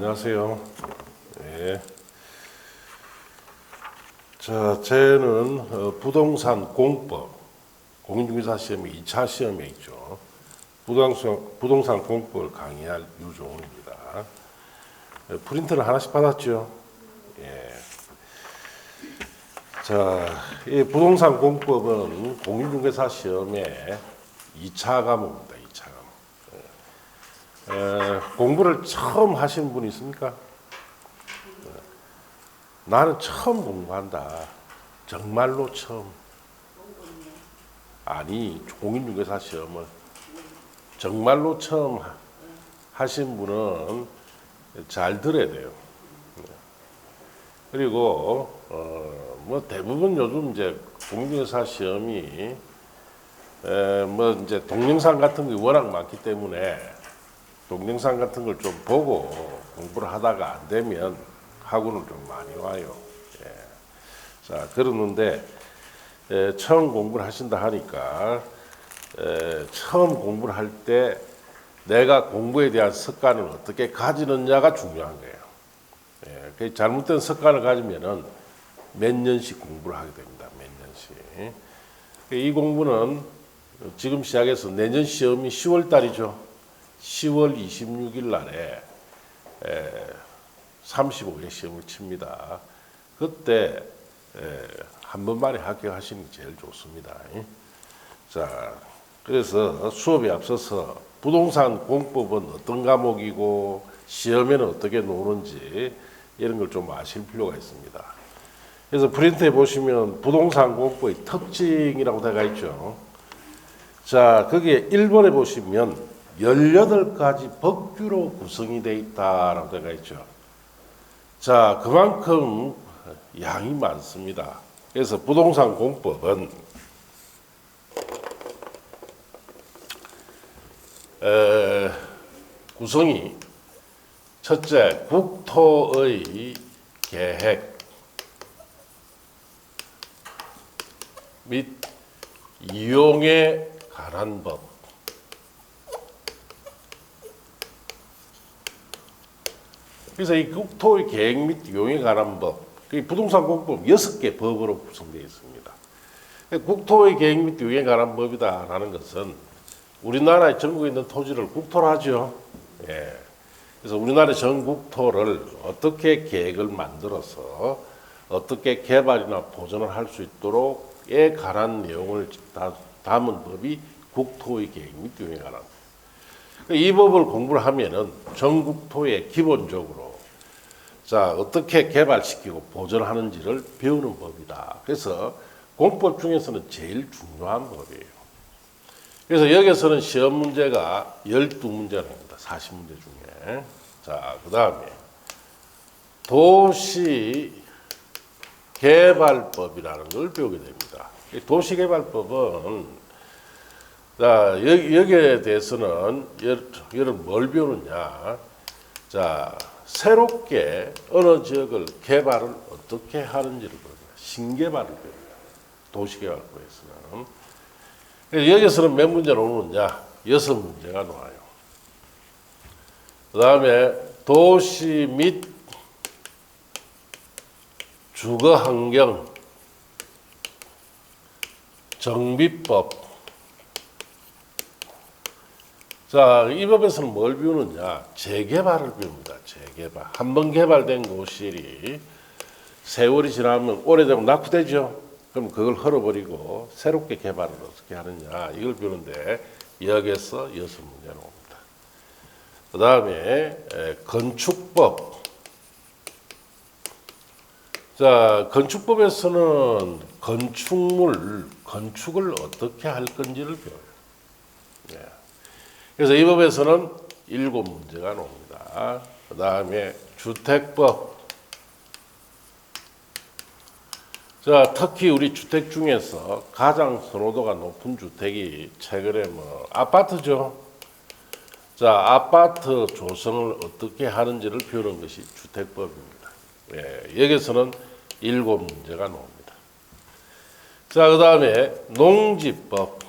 안녕하세요. 네. 자, 쟤는 부동산 공법, 공인중개사 시험이 2차 시험에 있죠. 부동산 공법을 강의할 유종훈입니다. 프린트를 하나씩 받았죠. 예. 자, 이 부동산 공법은 공인중개사 시험의 2차 과목입니다. 2차 과목. 공부를 처음 하신 분이 있습니까? 나는 처음 공부한다. 정말로 처음. 아니, 공인중개사 시험을 정말로 처음 하신 분은 잘 들어야 돼요. 그리고 뭐 대부분 요즘 이제 공인중개사 시험이 뭐 이제 동영상 같은 게 워낙 많기 때문에 동영상 같은 걸 좀 보고 공부를 하다가 안 되면 학원을 좀 많이 와요. 예. 자, 그러는데 처음 공부를 하신다 하니까 처음 공부를 할 때 내가 공부에 대한 습관을 어떻게 가지느냐가 중요한 거예요. 예. 그 잘못된 습관을 가지면은 몇 년씩 공부를 하게 됩니다. 몇 년씩. 이 공부는 지금 시작해서 내년 시험이 10월 달이죠. 10월 26일 날에 35회 시험을 칩니다. 그때 한 번만에 합격하시는 게 제일 좋습니다. 자, 그래서 수업에 앞서서 부동산 공법은 어떤 과목이고 시험에는 어떻게 나오는지 이런 걸 좀 아실 필요가 있습니다. 그래서 프린트에 보시면 부동산 공법의 특징이라고 되어 있죠. 자, 거기에 1번에 보시면 18가지 법규로 구성이 되어 있다라고 되어 있죠. 자, 그만큼 양이 많습니다. 그래서 부동산 공법은 구성이 첫째, 국토의 계획 및 이용에 관한 법, 그래서 이 국토의 계획 및 이용에 관한 법, 부동산 공법 6개 법으로 구성되어 있습니다. 국토의 계획 및 이용에 관한 법이다라는 것은 우리나라의 전국에 있는 토지를 국토로 하죠. 예. 그래서 우리나라의 전 국토를 어떻게 계획을 만들어서 어떻게 개발이나 보존을 할 수 있도록에 관한 내용을 담은 법이 국토의 계획 및 이용에 관한 법. 이 법을 공부를 하면은 전국토에 기본적으로 자, 어떻게 개발시키고 보존하는지를 배우는 법이다. 그래서 공법 중에서는 제일 중요한 법이에요. 그래서 여기서는 시험 문제가 12문제가 나옵니다. 40문제 중에. 자, 그 다음에 도시개발법이라는 걸 배우게 됩니다. 도시개발법은 자, 여기에 대해서는 여러분 뭘 배우느냐. 자, 새롭게 어느 지역을 개발을 어떻게 하는지를 배웁니다. 신개발을 배웁니다. 도시개발법에서는. 여기서는 몇 문제가 오느냐? 6문제가 나와요. 그 다음에 도시 및 주거환경 정비법. 자, 이 법에서는 뭘 배우느냐? 재개발을 배웁니다. 재개발. 한번 개발된 곳이 세월이 지나면 오래되면 낙후되죠. 그럼 그걸 헐어버리고 새롭게 개발을 어떻게 하느냐 이걸 배우는데 여기에서 6문제가 나옵니다. 그 다음에 건축법. 자, 건축법에서는 건축을 어떻게 할 건지를 배워요. 네. 그래서 이 법에서는 7문제가 나옵니다. 그 다음에 주택법. 자, 특히 우리 주택 중에서 가장 선호도가 높은 주택이 최근에 뭐 아파트죠. 자, 아파트 조성을 어떻게 하는지를 배우는 것이 주택법입니다. 예, 여기서는 7문제가 나옵니다. 자, 그 다음에 농지법.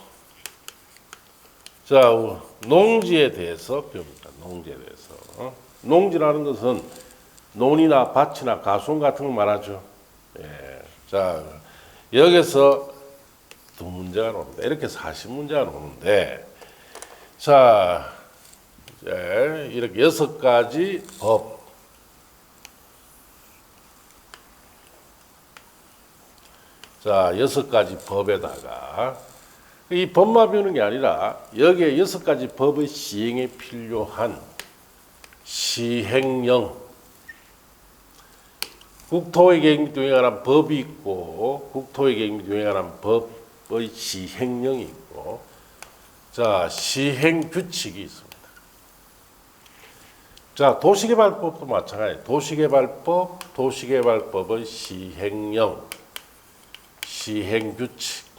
자, 농지에 대해서 배웁니다. 농지에 대해서. 농지라는 것은 논이나 밭이나 가수원 같은 걸 말하죠. 예. 자, 여기서 두 문제가 나옵니다. 이렇게 40문제가 나오는데, 자, 이제 이렇게 6가지 법. 자, 6가지 법에다가, 이 법만 배우는 게 아니라, 여기에 6가지 법의 시행에 필요한 시행령, 국토의 계획 및 운영에 관한 법이 있고, 국토의 계획 및 운영에 관한 법의 시행령이 있고, 자, 시행 규칙이 있습니다. 자, 도시개발법도 마찬가지예요. 도시개발법, 도시개발법의 시행령, 시행규칙.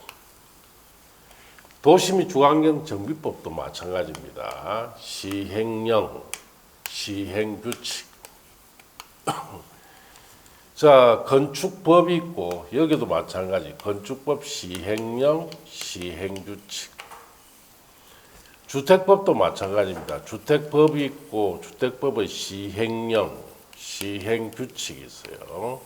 도시 및 주거환경 정비법도 마찬가지입니다. 시행령, 시행규칙. 자, 건축법이 있고 여기도 마찬가지. 건축법 시행령, 시행규칙. 주택법도 마찬가지입니다. 주택법이 있고 주택법의 시행령, 시행규칙이 있어요.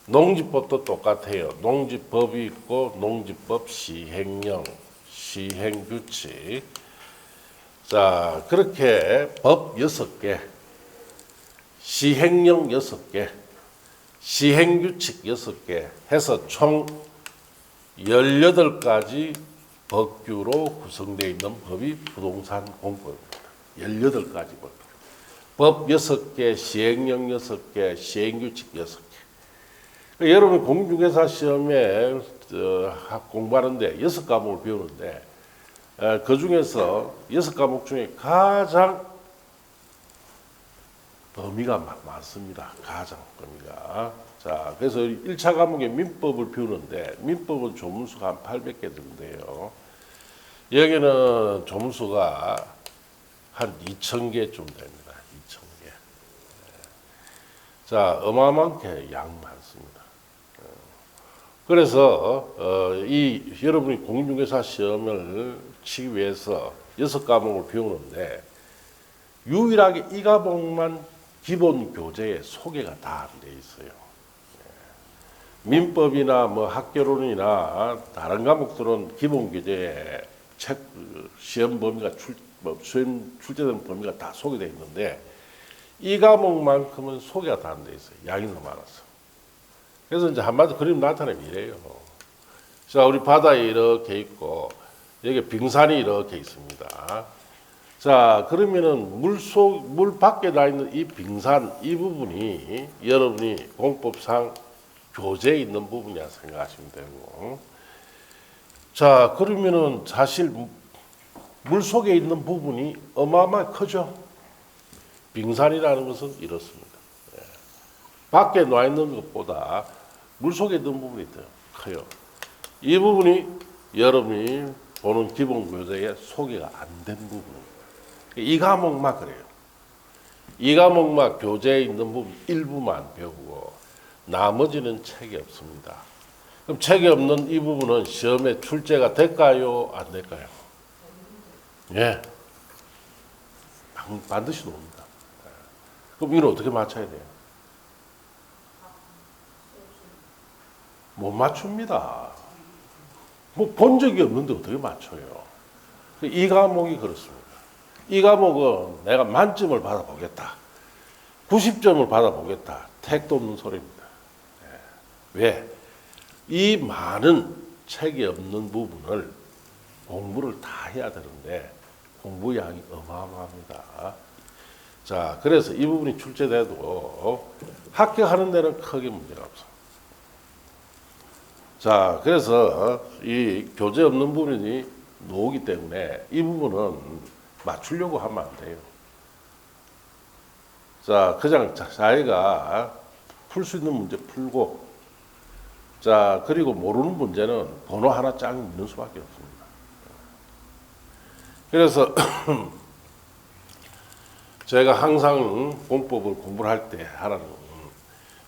농지법도 똑같아요. 농지법이 있고 농지법 시행령, 시행규칙. 자, 그렇게 법 6개, 시행령 6개, 시행규칙 6개 해서 총 18가지 법규로 구성되어 있는 법이 부동산 공법입니다. 18가지 법. 법 6개, 시행령 6개, 시행규칙 6개. 여러분 공중개사 시험에 공부하는데 6과목을 배우는데 그 중에서 6과목 중에 가장 범위가 많습니다. 가장 범위가. 자, 그래서 1차 과목에 민법을 배우는데 민법은 조문수가 한 800개 정도예요. 여기는 조문수가 한 2,000개쯤 됩니다. 2,000개. 자, 어마어마하게 양 많습니다. 그래서 이 여러분이 공인중개사 시험을 치기 위해서 6과목을 배우는데 유일하게 이 과목만 기본 교재에 소개가 다 안 돼 있어요. 민법이나 뭐 학개론이나 다른 과목들은 기본 교재에 시험 범위가 시험 출제된 범위가 다 소개되어 있는데 이 과목만큼은 소개가 다 안 돼 있어요. 양이 너무 많아서. 그래서 이제 한마디로 그림 나타내면 이래요. 자, 우리 바다에 이렇게 있고 여기 빙산이 이렇게 있습니다. 자, 그러면은 물 밖에 나 있는 이 빙산 이 부분이 여러분이 공법상 교재에 있는 부분이라 생각하시면 되고, 자, 그러면은 사실 물 속에 있는 부분이 어마어마하게 크죠. 빙산이라는 것은 이렇습니다. 밖에 놔 있는 것보다 물 속에 있는 부분이 더 커요. 이 부분이 여러분이 보는 기본 교재에 소개가 안 된 부분입니다. 이 과목만 그래요. 이 과목만 교재에 있는 부분 일부만 배우고 나머지는 책이 없습니다. 그럼 책이 없는 이 부분은 시험에 출제가 될까요? 안 될까요? 예. 반드시 나옵니다. 그럼 이걸 어떻게 맞춰야 돼요? 못 맞춥니다. 뭐 본 적이 없는데 어떻게 맞춰요? 이 과목이 그렇습니다. 이 과목은 내가 만점을 받아보겠다. 90점을 받아보겠다. 택도 없는 소리입니다. 왜? 이 많은 책이 없는 부분을 공부를 다 해야 되는데 공부 양이 어마어마합니다. 자, 그래서 이 부분이 출제돼도 합격하는 데는 크게 문제가 없어. 자, 그래서 이 교재 없는 부분이 나오기 때문에 이 부분은 맞추려고 하면 안 돼요. 자, 그냥 자기가 풀 수 있는 문제 풀고, 자, 그리고 모르는 문제는 번호 하나 짱 넣는 수밖에 없습니다. 그래서 제가 항상 공법을 공부를 할 때 하라는 건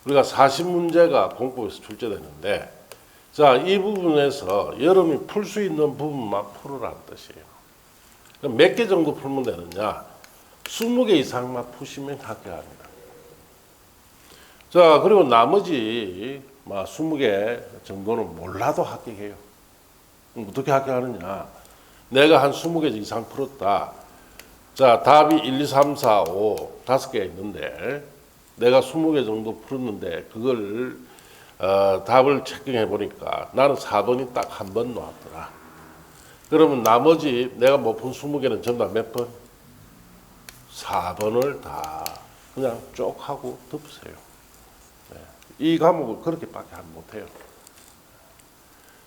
우리가 40문제가 공법에서 출제되는데, 자, 이 부분에서 여러분이 풀 수 있는 부분만 풀으라는 뜻이에요. 몇 개 정도 풀면 되느냐? 20개 이상만 푸시면 합격합니다. 자, 그리고 나머지 20개 정도는 몰라도 합격해요. 어떻게 합격하느냐? 내가 한 20개 이상 풀었다. 자, 답이 1, 2, 3, 4, 5 5개 있는데 내가 20개 정도 풀었는데 그걸 답을 체크해 보니까 나는 4번이 딱 한 번 나왔더라. 그러면 나머지 내가 못 푼 20개는 전부 다 몇 번? 4번을 다 그냥 쭉 하고 덮으세요. 네. 이 과목을 그렇게밖에 못해요.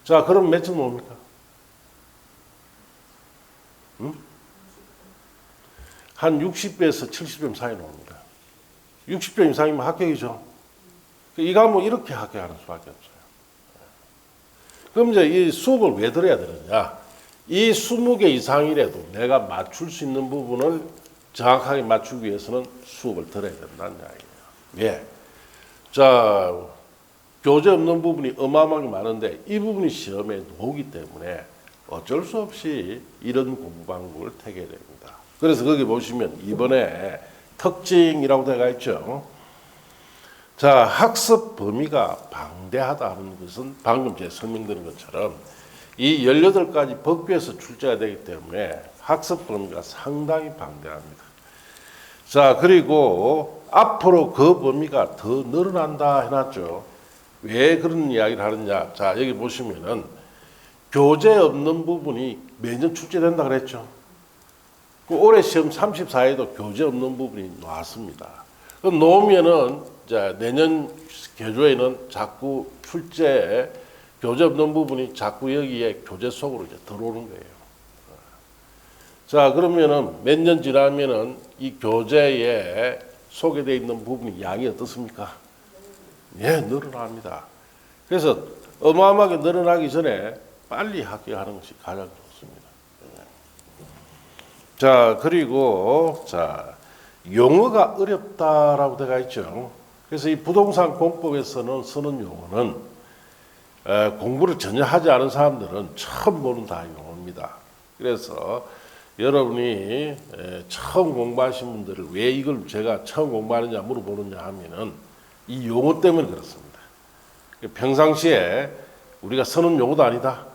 자, 그럼 몇 점 나옵니까? 한 60배에서 70점 사이 나옵니다. 60점 이상이면 합격이죠. 이 과목 이렇게 합격하는 수밖에 없어요. 그럼 이제 이 수업을 왜 들어야 되느냐? 이 20개 이상이라도 내가 맞출 수 있는 부분을 정확하게 맞추기 위해서는 수업을 들어야 된다는 이야기예요. 왜? 자, 교재 없는 부분이 어마어마하게 많은데 이 부분이 시험에 나오기 때문에 어쩔 수 없이 이런 공부 방법을 택해야 됩니다. 그래서 거기 보시면 이번에 특징이라고 되어 있죠. 자, 학습 범위가 방대하다는 것은 방금 제가 설명드린 것처럼 이 18가지 법규에서 출제가 되기 때문에 학습 범위가 상당히 방대합니다. 자, 그리고 앞으로 그 범위가 더 늘어난다 해놨죠. 왜 그런 이야기를 하느냐? 자, 여기 보시면은 교재 없는 부분이 매년 출제된다 그랬죠. 그 올해 시험 34회도 교재 없는 부분이 나왔습니다. 그럼 놓으면은 자, 내년 교재에는 자꾸 출제 교재 없는 부분이 자꾸 여기에 교재 속으로 이제 들어오는 거예요. 자, 그러면은 몇 년 지나면은 이 교재에 소개되어 있는 부분이 양이 어떻습니까? 예, 늘어납니다. 그래서 어마어마하게 늘어나기 전에 빨리 합격하는 것이 가장 좋습니다. 자, 그리고 자, 용어가 어렵다라고 되어 있죠. 그래서 이 부동산 공법에서는 쓰는 용어는 공부를 전혀 하지 않은 사람들은 처음 보는 다 용어입니다. 그래서 여러분이 처음 공부하신 분들을 왜 이걸 제가 처음 공부하느냐 물어보느냐 하면은 이 용어 때문에 그렇습니다. 평상시에 우리가 쓰는 용어도 아니다?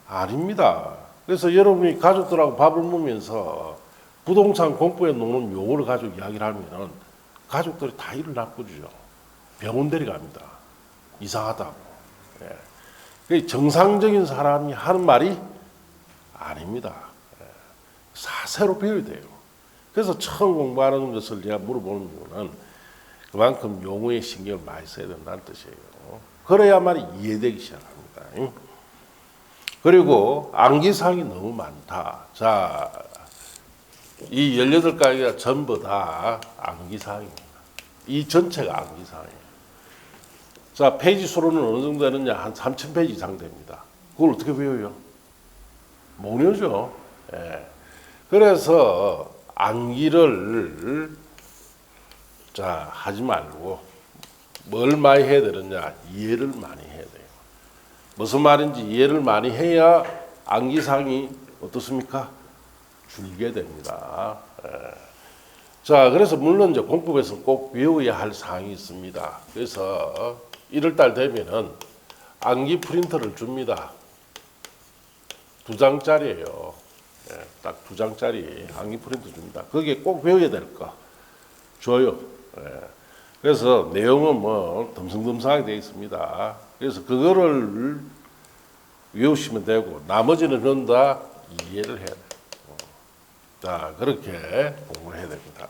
아닙니다. 그래서 여러분이 가족들하고 밥을 먹으면서 부동산 공법에 나오는 용어를 가지고 이야기를 하면은 가족들이 다 일어나 뿌리죠. 병원 데려갑니다. 이상하다고. 예. 정상적인 사람이 하는 말이 아닙니다. 예. 사세로 배워야 돼요. 그래서 처음 공부하는 것을 제가 물어보는 이유는 그만큼 용어에 신경을 많이 써야 된다는 뜻이에요. 그래야만 이해되기 시작합니다. 그리고 암기사항이 너무 많다. 자, 이 18가지가 전부 다 암기사항입니다. 이 전체가 암기사항이에요. 자, 페이지 수로는 어느 정도 되느냐? 한 3,000페이지 이상 됩니다. 그걸 어떻게 배워요? 못 외우죠. 예. 그래서 암기를 자, 하지 말고 뭘 많이 해야 되느냐? 이해를 많이 해야 돼요. 무슨 말인지 이해를 많이 해야 암기사항이 어떻습니까? 줄게 됩니다. 예. 자, 그래서 물론 이제 공법에서 꼭 외워야 할 사항이 있습니다. 그래서 1월달 되면은 암기 프린터를 줍니다. 2장짜리예요. 예, 딱 2장짜리 암기 프린터 줍니다. 거기에 꼭 외워야 될 거 줘요. 예. 그래서 내용은 뭐 덤성덤성하게 되어 있습니다. 그래서 그거를 외우시면 되고 나머지는 전부 다 이해를 해야 돼요. 자, 그렇게 공부를 해야 됩니다.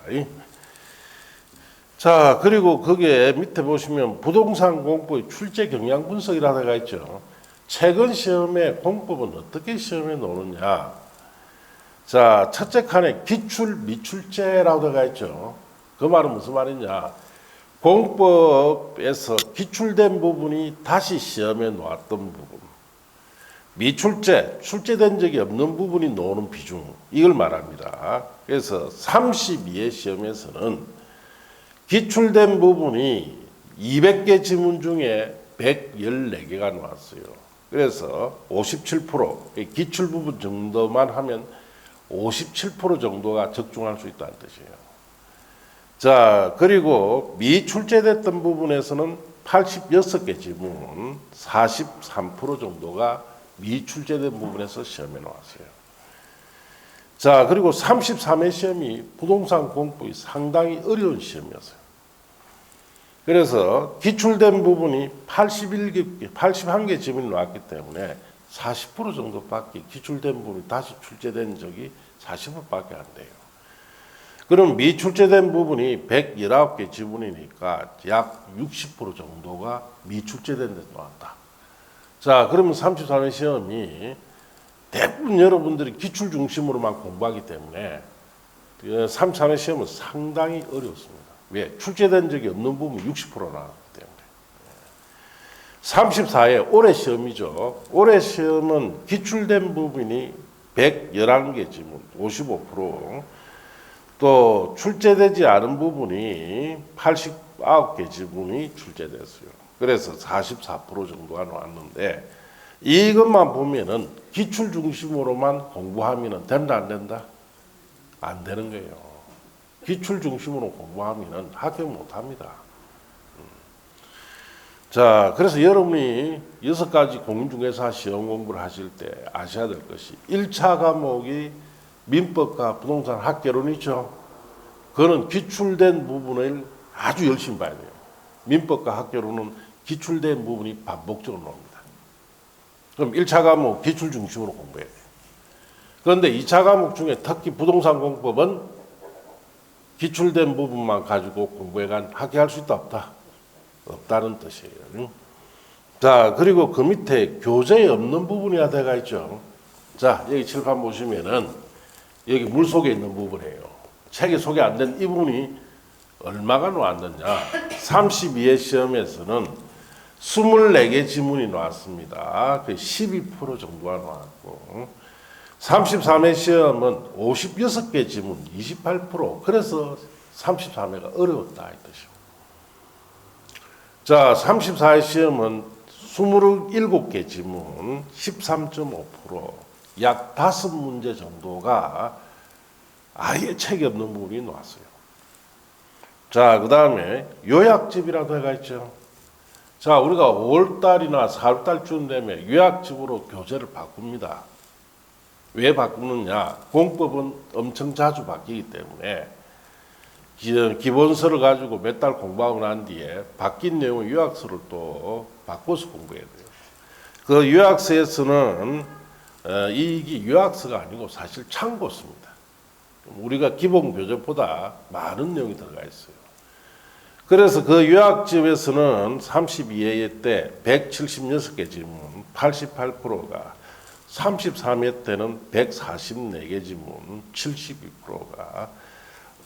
자, 그리고 거기에 밑에 보시면 부동산 공법의 출제 경향 분석이라고 되어 있죠. 최근 시험에 공법은 어떻게 시험에 나오느냐. 자, 첫째 칸에 기출 미출제라고 되어 있죠. 그 말은 무슨 말이냐. 공법에서 기출된 부분이 다시 시험에 나왔던 부분. 미출제, 출제된 적이 없는 부분이 나오는 비중, 이걸 말합니다. 그래서 32회 시험에서는 기출된 부분이 200개 지문 중에 114개가 나왔어요. 그래서 57%, 기출 부분 정도만 하면 57% 정도가 적중할 수 있다는 뜻이에요. 자, 그리고 미출제됐던 부분에서는 86개 지문 43% 정도가 미출제된 부분에서 시험에 나왔어요. 자, 그리고 33회 시험이 부동산 공법이 상당히 어려운 시험이었어요. 그래서 기출된 부분이 81개 지문이 나왔기 때문에 40% 정도밖에 기출된 부분이 다시 출제된 적이 40%밖에 안 돼요. 그럼 미출제된 부분이 119개 지문이니까 약 60% 정도가 미출제된 데서 나왔다. 자, 그러면 33회 시험이 대부분 여러분들이 기출 중심으로만 공부하기 때문에 33회 시험은 상당히 어렵습니다. 왜? 출제된 적이 없는 부분이 60% 나왔기 때문에. 34회 올해 시험이죠. 올해 시험은 기출된 부분이 111개 지문 55%, 또 출제되지 않은 부분이 89개 지문이 출제됐어요. 그래서 44% 정도가 나왔는데 이것만 보면은 기출 중심으로만 공부하면 된다 안 된다? 안 되는 거예요. 기출 중심으로 공부하면 합격 못 합니다. 자, 그래서 여러분이 6가지 공인중개사 시험 공부를 하실 때 아셔야 될 것이 1차 과목이 민법과 부동산 학개론이죠. 그거는 기출된 부분을 아주 열심히 봐야 돼요. 민법과 학개론은 기출된 부분이 반복적으로 나옵니다. 그럼 1차 과목 기출 중심으로 공부해야 돼요. 그런데 2차 과목 중에 특히 부동산 공법은 기출된 부분만 가지고 공부해간 합격할 수 있다 없다? 없다는 뜻이에요. 자, 그리고 그 밑에 교재에 없는 부분이야 돼가 있죠. 자, 여기 칠판 보시면은 여기 물 속에 있는 부분이에요. 책에 소개 안 된 이 부분이 얼마가 나왔느냐. 32회 시험에서는 24개 지문이 나왔습니다. 그 12% 정도가 나왔고 33회 시험은 56개 지문 28%. 그래서 33회가 어려웠다 이 뜻이요. 자, 34회 시험은 27개 지문 13.5%, 약 5문제 정도가 아예 책이 없는 부분이 나왔어요. 자, 그 다음에 요약집이라도 해가 있죠. 자, 우리가 5월달이나 4월달쯤 되면 요약집으로 교재를 바꿉니다. 왜 바꾸느냐? 공법은 엄청 자주 바뀌기 때문에 기본서를 가지고 몇 달 공부하고 난 뒤에 바뀐 내용의 요약서를 또 바꿔서 공부해야 돼요. 그 요약서에서는 이게 요약서가 아니고 사실 참고서입니다. 우리가 기본 교재보다 많은 내용이 들어가 있어요. 그래서 그 요약집에서는 32회 때 176개 지문 88%가, 33회 때는 144개 지문 72%가,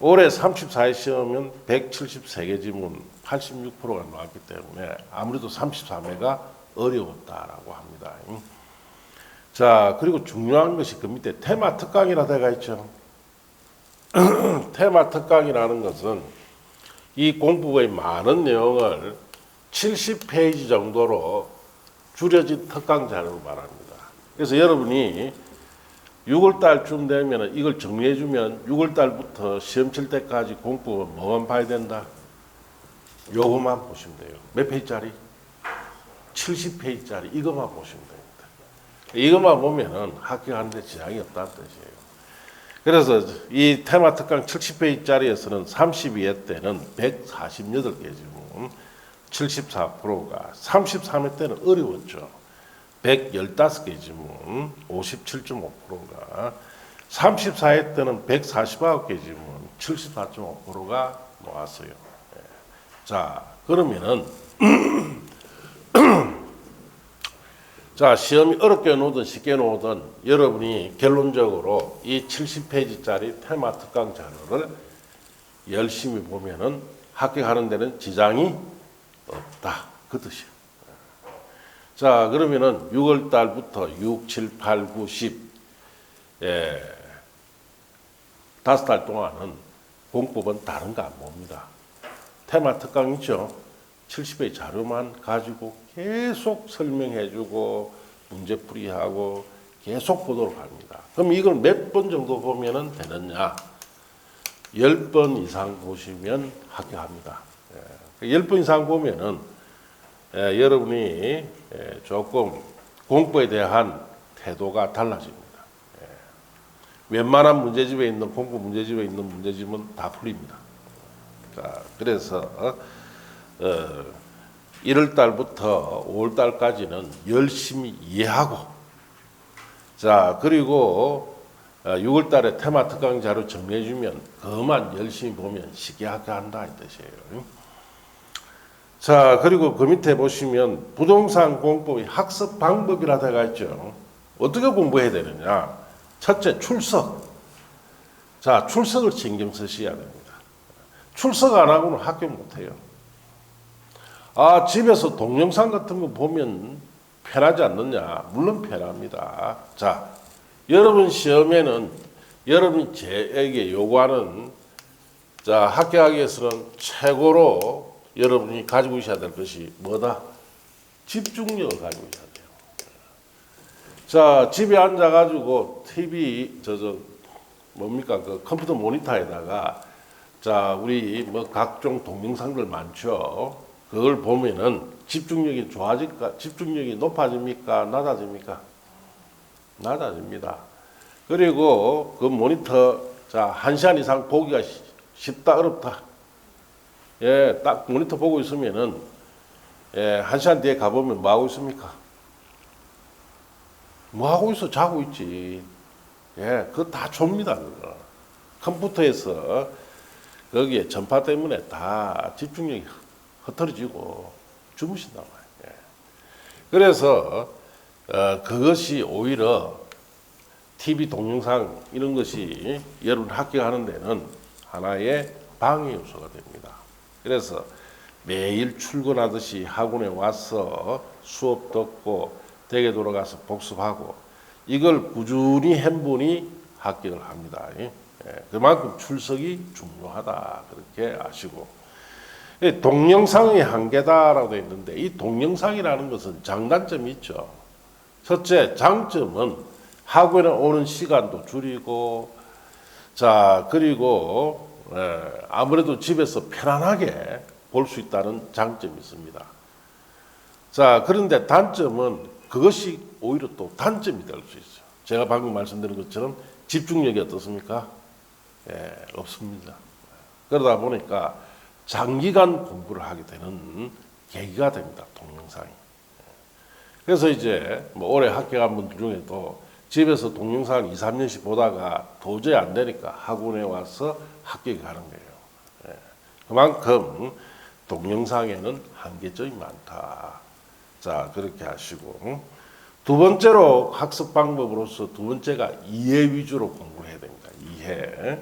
올해 34회 시험은 173개 지문 86%가 나왔기 때문에 아무래도 33회가 어려웠다라고 합니다. 자, 그리고 중요한 것이 그 밑에 테마 특강이라 되어 있죠. 테마 특강이라는 것은 이 공부의 많은 내용을 70페이지 정도로 줄여진 특강 자료를 말합니다. 그래서 여러분이 6월달쯤 되면 이걸 정리해주면 6월달부터 시험 칠 때까지 공부 뭐만 봐야 된다? 요거만 보시면 돼요. 몇 페이지짜리? 70페이지짜리 이것만 보시면 됩니다. 이것만 보면은 합격하는데 지장이 없다는 뜻이에요. 그래서 이 테마 특강 70페이지짜리에서는 32회 때는 148개 지문 74%가, 33회 때는 어려웠죠. 115개 지문 57.5%가, 34회 때는 149개 지문 74.5%가 나왔어요. 자, 그러면은 자, 시험이 어렵게 놓든 쉽게 놓든 여러분이 결론적으로 이 70페이지짜리 테마 특강 자료를 열심히 보면은 합격하는 데는 지장이 없다. 그 뜻이에요. 자, 그러면은 6월 달부터 6, 7, 8, 9, 10, 5달 동안은 공법은 다른 거 안 봅니다. 테마 특강 있죠? 70회 자료만 가지고 계속 설명해주고 문제풀이하고 계속 보도록 합니다. 그럼 이걸 몇 번 정도 보면은 되느냐? 10번 이상 보시면 합격합니다. 10번 이상 보면은 여러분이 조금 공부에 대한 태도가 달라집니다. 웬만한 문제집에 있는 공부 문제집에 있는 문제집은 다 풀립니다. 자, 그래서 1월 달부터 5월 달까지는 열심히 이해하고, 자, 그리고 6월 달에 테마 특강 자료 정리해 주면 그만 열심히 보면 쉽게 합격한다 이 뜻이에요. 자, 그리고 그 밑에 보시면 부동산 공부의 학습 방법이라 되어 있죠. 어떻게 공부해야 되느냐? 첫째, 출석. 자, 출석을 신경 쓰셔야 됩니다. 출석 안 하고는 합격 못 해요. 아, 집에서 동영상 같은 거 보면 편하지 않느냐? 물론 편합니다. 자, 여러분 시험에는 여러분이 제에게 요구하는, 자, 합격하기 위해서는 최고로 여러분이 가지고 있어야 될 것이 뭐다? 집중력을 가지고 있어야 돼요. 자, 집에 앉아가지고 TV, 뭡니까? 그 컴퓨터 모니터에다가, 자, 우리 뭐 각종 동영상들 많죠? 그걸 보면은 집중력이 좋아질까? 집중력이 높아집니까? 낮아집니까? 낮아집니다. 그리고 그 모니터, 자, 1시간 이상 보기가 쉽다, 어렵다. 예, 딱 모니터 보고 있으면은, 예, 1시간 뒤에 가보면 뭐 하고 있습니까? 뭐 하고 있어? 자고 있지. 예, 그거 다 좁니다, 그거. 컴퓨터에서 거기에 전파 때문에 다 집중력이 흩어지고 주무신단 말이에요. 예. 그래서, 그것이 오히려 TV 동영상 이런 것이 여러분 합격하는 데는 하나의 방해 요소가 됩니다. 그래서 매일 출근하듯이 학원에 와서 수업 듣고 댁에 돌아가서 복습하고 이걸 꾸준히 한 분이 합격을 합니다. 그만큼 출석이 중요하다 그렇게 아시고, 동영상의 한계다라고 되어 있는데 이 동영상이라는 것은 장단점이 있죠. 첫째, 장점은 학원에 오는 시간도 줄이고, 자, 그리고 아무래도 집에서 편안하게 볼 수 있다는 장점이 있습니다. 자, 그런데 단점은 그것이 오히려 또 단점이 될 수 있어요. 제가 방금 말씀드린 것처럼 집중력이 어떻습니까? 예, 없습니다. 그러다 보니까 장기간 공부를 하게 되는 계기가 됩니다, 동영상이. 그래서 이제 뭐 올해 합격한 분들 중에도 집에서 동영상을 2, 3년씩 보다가 도저히 안 되니까 학원에 와서 합격이 가는 거예요. 예. 그만큼 동영상에는 한계점이 많다. 자, 그렇게 하시고, 두 번째로 학습 방법으로서 두 번째가 이해 위주로 공부를 해야 됩니다. 이해.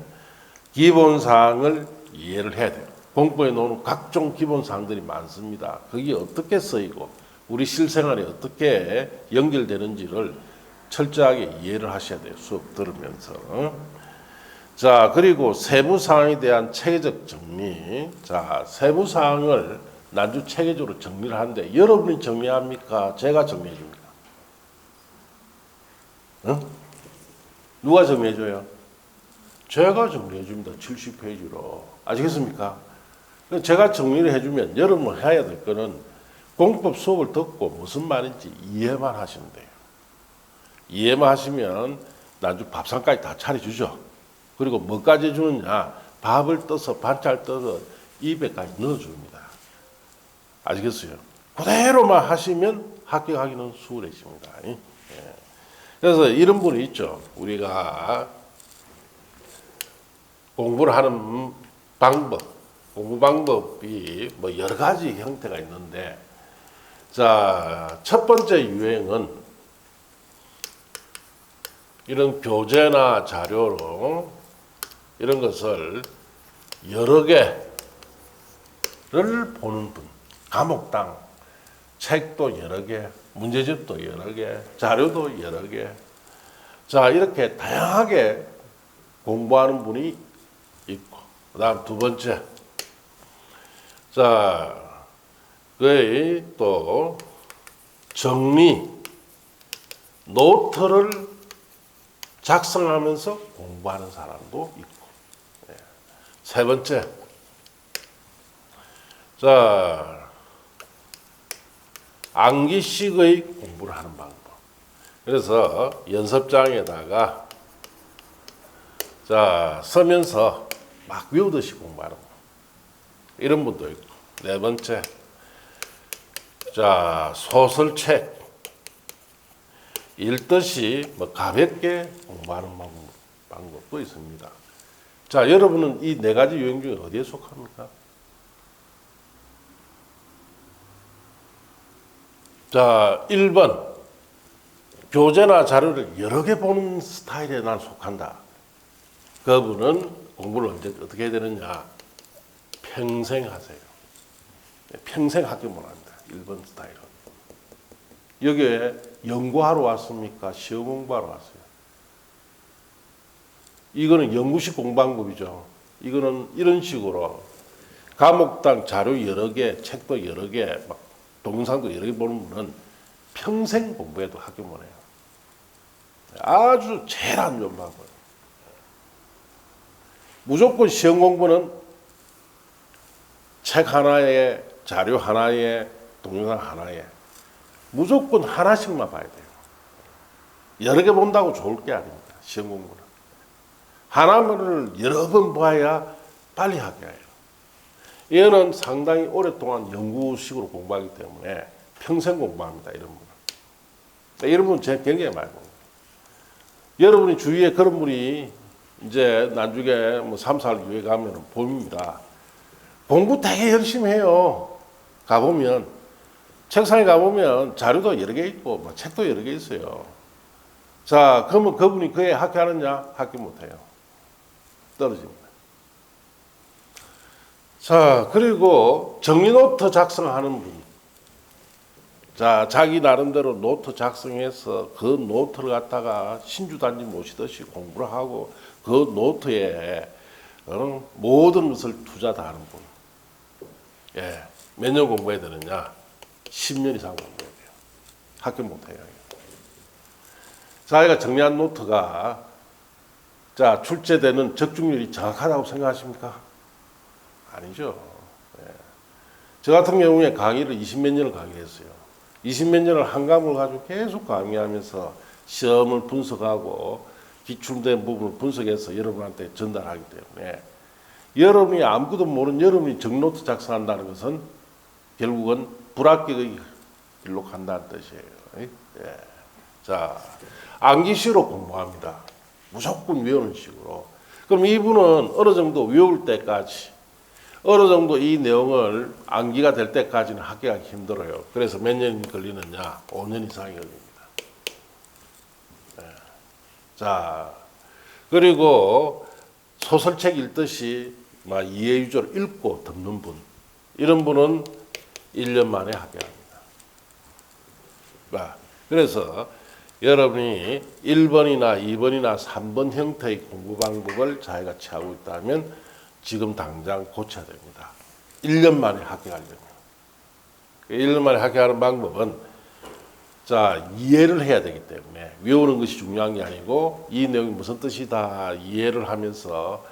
기본사항을 이해를 해야 돼요. 공부에 나오는 각종 기본사항들이 많습니다. 그게 어떻게 쓰이고 우리 실생활에 어떻게 연결되는지를 철저하게 이해를 하셔야 돼요. 수업 들으면서. 자, 그리고 세부사항에 대한 체계적 정리. 자, 세부사항을 난주 체계적으로 정리를 하는데 여러분이 정리합니까? 제가 정리해 줍니까? 응? 누가 정리해 줘요? 제가 정리해 줍니다. 70페이지로. 아시겠습니까? 제가 정리를 해주면 여러분 해야 될 거는 공법 수업을 듣고 무슨 말인지 이해만 하시면 돼요. 이해만 하시면 난주 밥상까지 다 차려주죠. 그리고 뭐까지 주느냐? 밥을 떠서 반찬 떠서 입에까지 넣어줍니다. 아시겠어요? 그대로만 하시면 합격하기는 수월해집니다. 예. 그래서 이런 분이 있죠. 우리가 공부를 하는 방법, 공부 방법이 뭐 여러 가지 형태가 있는데, 자, 첫 번째 유행은 이런 교재나 자료로 이런 것을 여러 개를 보는 분, 과목당 책도 여러 개, 문제집도 여러 개, 자료도 여러 개. 자, 이렇게 다양하게 공부하는 분이 있고, 그 다음 두 번째. 자, 또 정리, 노트를 작성하면서 공부하는 사람도 있고. 예. 세 번째, 자, 암기식의 공부를 하는 방법. 그래서 연습장에다가 자, 서면서 막 외우듯이 공부하는 거. 이런 분도 있고. 네 번째, 자, 소설책 읽듯이 뭐 가볍게 공부하는 방법도 있습니다. 자, 여러분은 이 네 가지 유형 중에 어디에 속합니까? 자, 1번. 교재나 자료를 여러 개 보는 스타일에 난 속한다. 그분은 공부를 어떻게 해야 되느냐? 평생 하세요. 평생 학교만 합니다. 1번 스타일은. 여기에 연구하러 왔습니까? 시험 공부하러 왔어요. 이거는 연구식 공부방법이죠. 이거는 이런 식으로 과목당 자료 여러 개, 책도 여러 개, 막 동영상도 여러 개 보는 분은 평생 공부해도 학교만 해요. 아주 제일 안 좋은 방법. 무조건 시험 공부는 책 하나에, 자료 하나에, 동영상 하나에 무조건 하나씩만 봐야 돼요. 여러 개 본다고 좋을 게 아닙니다. 시험 공부는. 하나를 여러 번 봐야 빨리 하게 해요. 얘는 상당히 오랫동안 연구식으로 공부하기 때문에 평생 공부합니다. 이런 분은. 이런 분은 굉장히 많이 봅니다. 여러분이 주위에 그런 분이 이제 나중에 뭐 3, 4월 교회 가면 보입니다. 공부 되게 열심히 해요. 가보면 책상에 가보면 자료도 여러 개 있고 뭐 책도 여러 개 있어요. 자, 그러면 그분이 그에 합격하느냐? 합격 못해요. 떨어집니다. 자, 그리고 정리 노트 작성하는 분. 자, 자기 나름대로 노트 작성해서 그 노트를 갖다가 신주단지 모시듯이 공부를 하고 그 노트에 모든 것을 투자 다 하는 분. 예. 몇 년 공부해야 되느냐? 10년 이상 공부해야 돼요. 합격 못해요. 자기가 정리한 노트가 자, 출제되는 적중률이 정확하다고 생각하십니까? 아니죠. 예. 저 같은 경우에 강의를 20몇 년을 강의했어요. 20몇 년을 한 과목을 가지고 계속 강의하면서 시험을 분석하고 기출된 부분을 분석해서 여러분한테 전달하기 때문에 여러분이 아무것도 모르는 여러분이 정노트 작성한다는 것은 결국은 불합격의 기록한다는 뜻이에요. 예. 자, 암기식으로 공부합니다. 무조건 외우는 식으로. 그럼 이분은 어느 정도 외울 때까지 어느 정도 이 내용을 암기가 될 때까지는 합격하기 힘들어요. 그래서 몇 년이 걸리느냐? 5년 이상이 걸립니다. 네. 자, 그리고 소설책 읽듯이 막 이해유저를 읽고 듣는 분, 이런 분은 1년 만에 합격합니다. 그래서 여러분이 1번이나 2번이나 3번 형태의 공부 방법을 자기가 취하고 있다면 지금 당장 고쳐야 됩니다. 1년 만에 합격하려면. 1년 만에 합격하는 방법은 자, 이해를 해야 되기 때문에 외우는 것이 중요한 게 아니고 이 내용이 무슨 뜻이다 이해를 하면서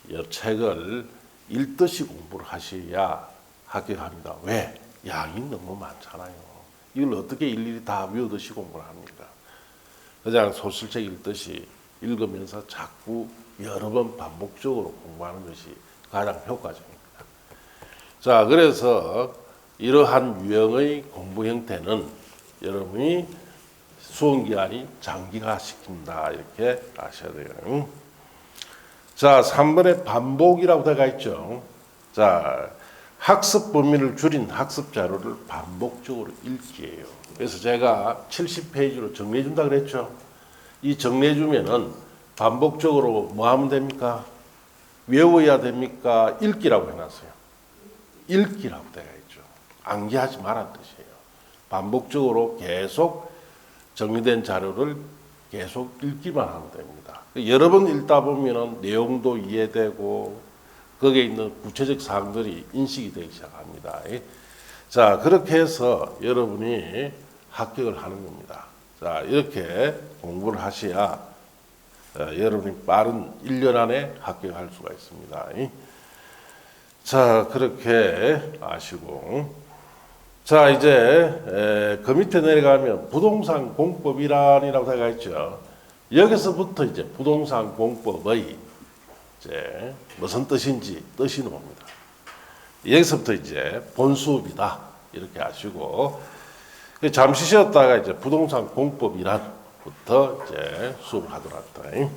이 책을 읽듯이 공부를 하셔야 합격합니다. 왜? 양이 너무 많잖아요. 이걸 어떻게 일일이 다 외우듯이 공부를 합니까? 그냥 소설책 읽듯이 읽으면서 자꾸 여러 번 반복적으로 공부하는 것이 가장 효과적입니다. 자, 그래서 이러한 유형의 공부 형태는 여러분이 수험기간이 장기화시킨다 이렇게 아셔야 돼요. 자, 3번에 반복이라고 되어 있죠. 자, 학습 범위를 줄인 학습 자료를 반복적으로 읽기예요. 그래서 제가 70페이지로 정리해 준다 그랬죠. 이 정리해 주면은 반복적으로 뭐 하면 됩니까? 외워야 됩니까? 읽기라고 해놨어요. 읽기라고 되어 있죠. 암기하지 말란 뜻이에요. 반복적으로 계속 정리된 자료를 계속 읽기만 하면 됩니다. 여러 번 읽다 보면은 내용도 이해되고 거기에 있는 구체적 사항들이 인식이 되기 시작합니다. 자, 그렇게 해서 여러분이 합격을 하는 겁니다. 자, 이렇게 공부를 하셔야 여러분이 빠른 1년 안에 합격할 수가 있습니다. 자, 그렇게 아시고. 자, 이제 그 밑에 내려가면 부동산 공법 일환이라고 되어 있죠. 여기서부터 이제 부동산 공법의 이제 무슨 뜻인지 뜻이 나옵니다. 여기서부터 이제 본 수업이다 이렇게 아시고, 잠시 쉬었다가 이제 부동산 공법 일환부터 이제 수업을 하도록 합니다.